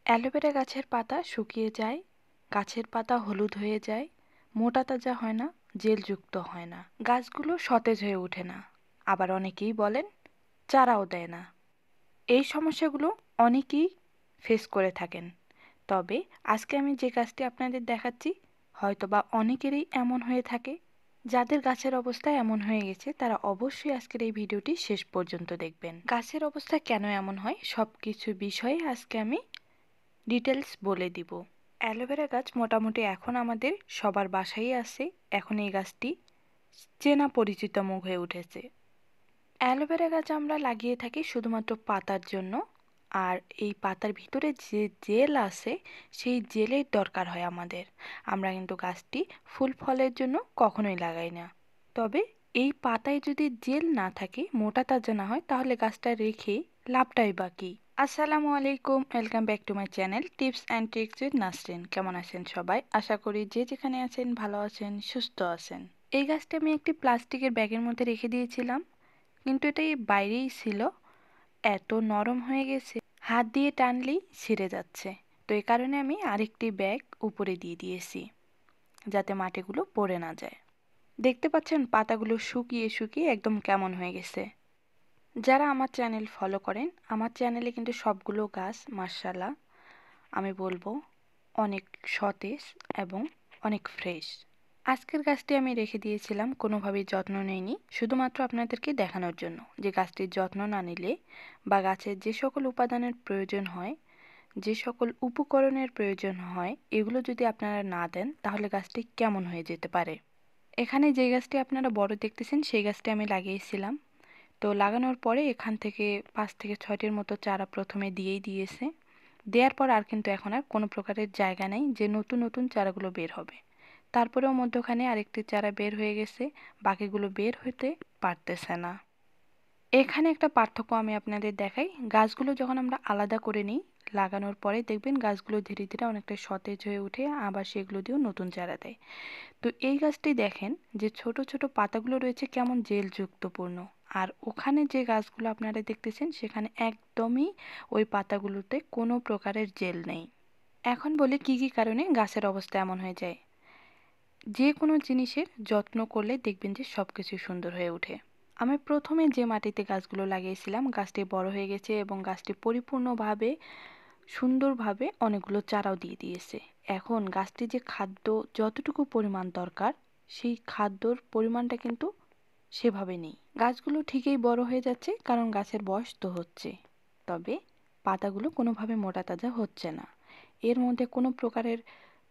Aloe vera গাছের পাতা শুকিয়ে যায়, গাছের পাতা হলুদ হয়ে যায়, মোটা তাজা হয় না, জেলযুক্ত হয় না, গাছগুলো সতেজ হয়ে ওঠে না। আবার অনেকেই বলেন চারাও দেয় না। এই সমস্যাগুলো অনেকেই ফেস করে থাকেন। তবে আজকে আমি যে গাছটি আপনাদের দেখাচ্ছি হয়তোবা অনেকেরই এমন হয়ে থাকে। যাদের গাছের অবস্থা এমন হয়ে গেছে তারা অবশ্যই আজকের এই ভিডিওটি শেষ পর্যন্ত দেখবেন। গাছের অবস্থা কেন এমন হয় সব কিছু বিষয়ে আজকে আমি ডিটেলস বলে দিব। অ্যালোভেরা গাছ মোটামুটি এখন আমাদের সবার বাসায় আছে। এখন এই গাছটি চেনা পরিচিত মুখ হয়ে উঠেছে। অ্যালোভেরা গাছ আমরা লাগিয়ে থাকি শুধুমাত্র পাতার জন্য, আর এই পাতার ভিতরে যে জেল আছে সেই জেলের দরকার হয় আমাদের। আমরা কিন্তু গাছটি ফুল ফলের জন্য কখনোই লাগাই না। তবে এই পাতায় যদি জেল না থাকে, মোটা তাজা না হয়, তাহলে গাছটা রেখে লাভটাই বা কি। আসসালামু আলাইকুম, welcome back to my channel tips and tricks with Nasrin. কেমন আছেন সবাই? আশা করি যে যেখানে আছেন ভালো আছেন, সুস্থ আছেন। এই গাছটা আমি একটি প্লাস্টিকের ব্যাগের মধ্যে রেখে দিয়েছিলাম, কিন্তু এটা বাইরেই ছিল। এত নরম হয়ে গেছে, হাত দিয়ে টানলেই ছিঁড়ে যাচ্ছে। তো এই কারণে আমি আরেকটি ব্যাগ উপরে দিয়ে দিয়েছি, যাতে মাটিগুলো পড়ে না যায়। দেখতে পাচ্ছেন পাতাগুলো শুকিয়ে শুকিয়ে একদম কেমন হয়ে গেছে। যারা আমার চ্যানেল ফলো করেন, আমার চ্যানেলে কিন্তু সবগুলো গাছ মাশাআল্লাহ আমি বলবো অনেক সতেজ এবং অনেক ফ্রেশ। আজকের গাছটি আমি রেখে দিয়েছিলাম, কোনোভাবেই যত্ন নেইনি, শুধুমাত্র আপনাদেরকে দেখানোর জন্য যে গাছটির যত্ন না নিলে বা গাছের যে সকল উপাদানের প্রয়োজন হয়, যে সকল উপকরণের প্রয়োজন হয়, এগুলো যদি আপনারা না দেন তাহলে গাছটি কেমন হয়ে যেতে পারে। এখানে যে গাছটি আপনারা বড় দেখতেছেন সেই গাছটি আমি লাগিয়েছিলাম। তো লাগানোর পরে এখান থেকে 5 থেকে 6টির মতো চারা প্রথমে দিয়েছে। দেওয়ার পর আর কিন্তু এখন আর কোনো প্রকারের জায়গা নেই যে নতুন নতুন চারাগুলো বের হবে। তারপরেও মধ্যখানে আরেকটি চারা বের হয়ে গেছে, বাকিগুলো বের হতে পারতেছে না। এখানে একটা পার্থক্য আমি আপনাদের দেখাই। গাছগুলো যখন আমরা আলাদা করে নিই, লাগানোর পরে দেখবেন গাছগুলো ধীরে ধীরে অনেকটা সতেজ হয়ে ওঠে, আবার সেগুলো দিয়েও নতুন চারা দেয়। তো এই গাছটি দেখেন যে ছোট ছোট পাতাগুলো রয়েছে কেমন জেলযুক্তপূর্ণ, আর ওখানে যে গাছগুলো আপনারা দেখতেছেন সেখানে একদমই ওই পাতাগুলোতে কোনো প্রকারের জেল নেই। এখন বলি কি কি কারণে গাছের অবস্থা এমন হয়ে যায়। যে কোনো জিনিসের যত্ন করলে দেখবেন যে সব কিছু সুন্দর হয়ে ওঠে। আমি প্রথমে যে মাটিতে গাছগুলো লাগিয়েছিলাম গাছটি বড় হয়ে গেছে এবং গাছটি পরিপূর্ণভাবে সুন্দরভাবে অনেকগুলো চারাও দিয়েছে। এখন গাছটি যে খাদ্য যতটুকু পরিমাণ দরকার সেই খাদ্যর পরিমাণটা কিন্তু সেভাবে নেই। গাছগুলো ঠিকই বড় হয়ে যাচ্ছে কারণ গাছের বয়স তো হচ্ছে, তবে পাতাগুলো কোনোভাবে মোটা তাজা হচ্ছে না। এর মধ্যে কোনো প্রকারের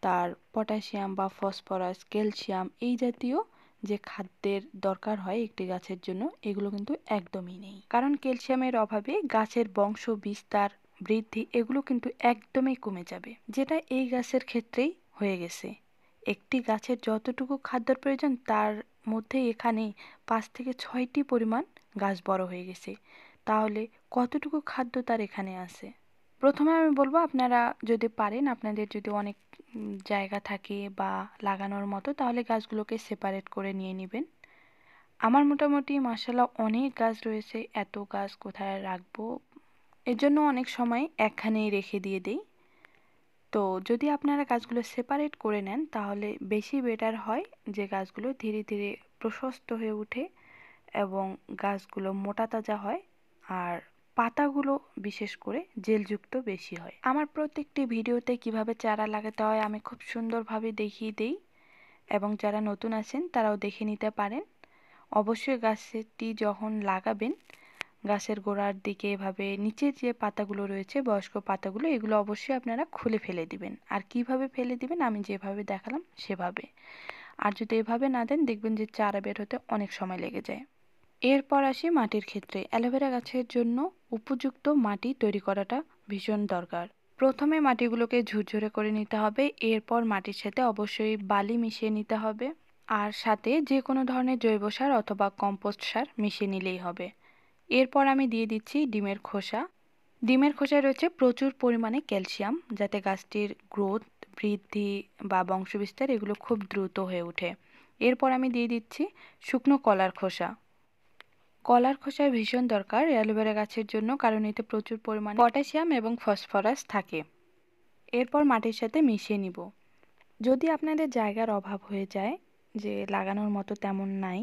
তার পটাশিয়াম বা ফসফরাস, ক্যালসিয়াম এই জাতীয় যে খাদ্যের দরকার হয় একটি গাছের জন্য, এগুলো কিন্তু একদমই নেই। কারণ ক্যালসিয়ামের অভাবে গাছের বংশ বিস্তার, বৃদ্ধি এগুলো কিন্তু একদমই কমে যাবে, যেটা এই গাছের ক্ষেত্রেই হয়ে গেছে। একটি গাছের যতটুকু খাদ্যের প্রয়োজন তার মধ্যে এখানে 5 থেকে 6টি পরিমাণ গাছ বড় হয়ে গেছে। তাহলে কতটুকু খাদ্য তার এখানে আছে। প্রথমে আমি বলবো আপনারা যদি পারেন, আপনাদের যদি অনেক জায়গা থাকে বা লাগানোর মতো, তাহলে গাছগুলোকে সেপারেট করে নিয়ে নেবেন। আমার মোটামুটি মাশাআল্লাহ অনেক গাছ রয়েছে, এত গাছ কোথায় রাখবো, এর জন্য অনেক সময় একখানেই রেখে দিয়ে দেই। তো যদি আপনারা গাছগুলো সেপারেট করে নেন তাহলে বেশি বেটার হয়, যে গাছগুলো ধীরে ধীরে প্রশস্ত হয়ে ওঠে এবং গাছগুলো মোটা তাজা হয়, আর পাতাগুলো বিশেষ করে জেলযুক্ত বেশি হয়। আমার প্রত্যেকটি ভিডিওতে কিভাবে চারা লাগাতে হয় আমি খুব সুন্দরভাবে দেখিয়ে দেই, এবং যারা নতুন আছেন তারাও দেখে নিতে পারেন। অবশ্যই গাছটি যখন লাগাবেন গাছের গোড়ার দিকে এভাবে নিচের যে পাতাগুলো রয়েছে বয়স্ক পাতাগুলো, এগুলো অবশ্যই আপনারা খুলে ফেলে দিবেন। আর কিভাবে ফেলে দিবেন আমি যেভাবে দেখালাম সেভাবে। আর যদি এভাবে না দেন দেখবেন যে চারা বের হতে অনেক সময় লেগে যায়। এরপর আসি মাটির ক্ষেত্রে। অ্যালোভেরা গাছের জন্য উপযুক্ত মাটি তৈরি করাটা ভীষণ দরকার। প্রথমে মাটিগুলোকে ঝুরঝুরে করে নিতে হবে, এরপর মাটির সাথে অবশ্যই বালি মিশিয়ে নিতে হবে, আর সাথে যে কোনো ধরনের জৈব সার অথবা কম্পোস্ট সার মিশিয়ে নিলেই হবে। এরপর আমি দিয়ে দিচ্ছি ডিমের খোসা। ডিমের খোসায় রয়েছে প্রচুর পরিমাণে ক্যালসিয়াম, যাতে গাছটির গ্রোথ, বৃদ্ধি বা বংশবিস্তার এগুলো খুব দ্রুত হয়ে ওঠে। এরপর আমি দিয়ে দিচ্ছি শুকনো কলার খোসা। কলার খোসা ভীষণ দরকার অ্যালোভেরা গাছের জন্য, কারণ এতে প্রচুর পরিমাণে পটাশিয়াম এবং ফসফরাস থাকে। এরপর মাটির সাথে মিশিয়ে নিব। যদি আপনাদের জায়গার অভাব হয়ে যায়, যে লাগানোর মতো তেমন নাই,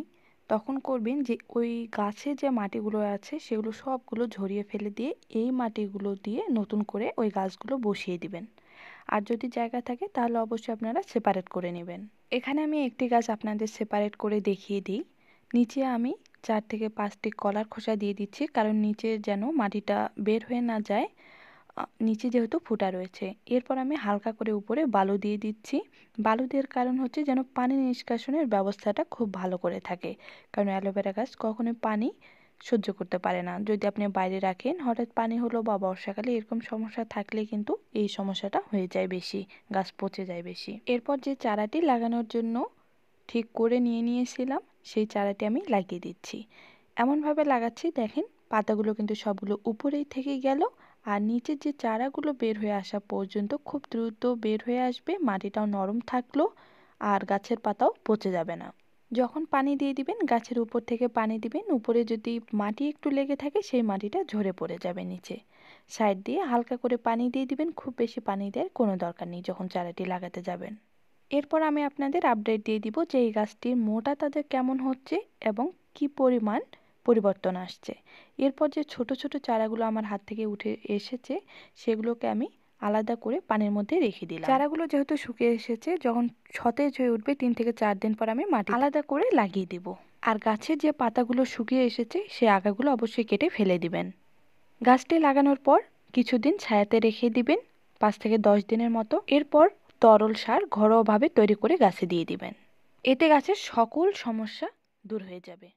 তখন করবেন যে ওই গাছে যে মাটিগুলো আছে সেগুলো সবগুলো ঝরিয়ে ফেলে দিয়ে এই মাটিগুলো দিয়ে নতুন করে ওই গাছগুলো বসিয়ে দিবেন। আর যদি জায়গা থাকে তাহলে অবশ্যই আপনারা সেপারেট করে নেবেন। এখানে আমি একটি গাছ আপনাদের সেপারেট করে দেখিয়ে দিই। নিচে আমি 4 থেকে 5টি কলার খোসা দিয়ে দিচ্ছি, কারণ নিচে যেন মাটিটা বের হয়ে না যায়, নিচে যেহেতু ফুটা রয়েছে। এরপর আমি হালকা করে উপরে বালু দিয়ে দিচ্ছি। বালু দেওয়ার কারণ হচ্ছে যেন পানি নিষ্কাশনের ব্যবস্থাটা খুব ভালো করে থাকে, কারণ অ্যালোভেরা গাছ কখনোই পানি সহ্য করতে পারে না। যদি আপনি বাইরে রাখেন, হঠাৎ পানি হলো বা বর্ষাকালে এরকম সমস্যা থাকলে কিন্তু এই সমস্যাটা হয়ে যায় বেশি, গাছ পচে যায় বেশি। এরপর যে চারাটি লাগানোর জন্য ঠিক করে নিয়েছিলাম সেই চারাটি আমি লাগিয়ে দিচ্ছি। এমনভাবে লাগাচ্ছি, দেখেন পাতাগুলো কিন্তু সবগুলো উপরেই থেকে গেল, আর নিচের যে চারাগুলো বের হয়ে আসা পর্যন্ত খুব দ্রুত বের হয়ে আসবে, মাটিটাও নরম থাকলো আর গাছের পাতাও পচে যাবে না। যখন পানি দিয়ে দিবেন, গাছের উপর থেকে পানি দিবেন, উপরে যদি মাটি একটু লেগে থাকে সেই মাটিটা ঝরে পড়ে যাবে নিচে। সাইড দিয়ে হালকা করে পানি দিয়ে দিবেন, খুব বেশি পানি দেওয়ার কোনো দরকার নেই যখন চারাটি লাগাতে যাবেন। এরপর আমি আপনাদের আপডেট দিয়ে দিব যে এই গাছটির মোটা তাজা কেমন হচ্ছে এবং কি পরিমাণ পরিবর্তন আসছে। এরপর যে ছোট ছোট চারাগুলো আমার হাত থেকে উঠে এসেছে সেগুলোকে আমি আলাদা করে পানির মধ্যে রেখে দিলাম। চারাগুলো যেহেতু শুকিয়ে এসেছে, যখন সতেজ হয়ে উঠবে 3 থেকে 4 দিন পর আমি মাটি আলাদা করে লাগিয়ে দিব। আর গাছের যে পাতাগুলো শুকিয়ে এসেছে সেই আগাগুলো অবশ্যই কেটে ফেলে দিবেন। গাছটি লাগানোর পর কিছুদিন ছায়াতে রেখে দিবেন, 5 থেকে 10 দিনের মতো। এরপর তরল সার ঘরোয়াভাবে তৈরি করে গাছে দিয়ে দিবেন। এতে গাছের সকল সমস্যা দূর হয়ে যাবে।